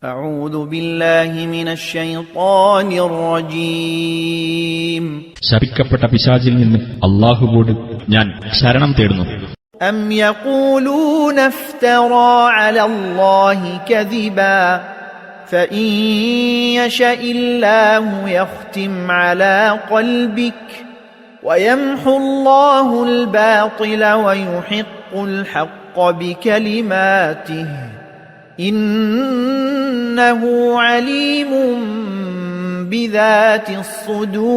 أعوذ بالله من الشيطان الرجيم ശപിക്കപ്പെട്ട പിശാചിൽ നിന്ന് അല്ലാഹുവോട് ഞാൻ ശരണം തേടുന്നു. أم يقولون افترى على الله كذبا فإن يشاء الله يختم على قلبك ويمحو الله الباطل ويحق الحق بكلماته إنه عليم بذات الصدور.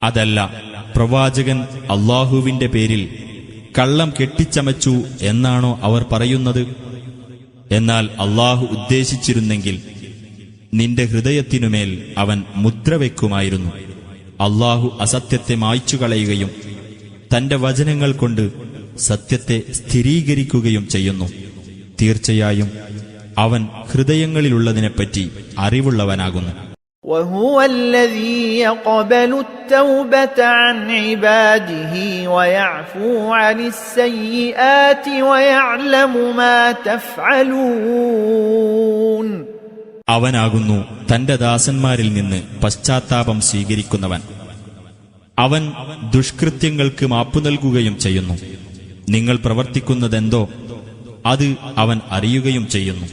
അതല്ല, പ്രവാചകൻ അല്ലാഹുവിന്റെ പേരിൽ കള്ളം കെട്ടിച്ചമച്ചു എന്നാണോ അവർ പറയുന്നത്? എന്നാൽ അല്ലാഹു ഉദ്ദേശിച്ചിരുന്നെങ്കിൽ നിന്റെ ഹൃദയത്തിനുമേൽ അവൻ മുദ്രവെക്കുമായിരുന്നു. അല്ലാഹു അസത്യത്തെ മായ്ച്ചുകളയുകയും തന്റെ വചനങ്ങൾ കൊണ്ട് സത്യത്തെ സ്ഥിരീകരിക്കുകയും ചെയ്യുന്നു. തീർച്ചയായും അവൻ ഹൃദയങ്ങളിലുള്ളതിനെപ്പറ്റി അറിവുള്ളവനാകുന്നു. وهو الذي يقبل التوبة عن عباده ويعفو عن السيئات ويعلم ما تفعلون. അവനാകുന്നു തന്റെ ദാസന്മാരിൽ നിന്ന് പശ്ചാത്താപം സ്വീകരിക്കുന്നവൻ. അവൻ ദുഷ്കൃത്യങ്ങൾക്ക് മാപ്പു നൽകുകയും ചെയ്യുന്നു. നിങ്ങൾ പ്രവർത്തിക്കുന്നതെന്തോ അത് അവൻ അറിയുകയും ചെയ്യുന്നു.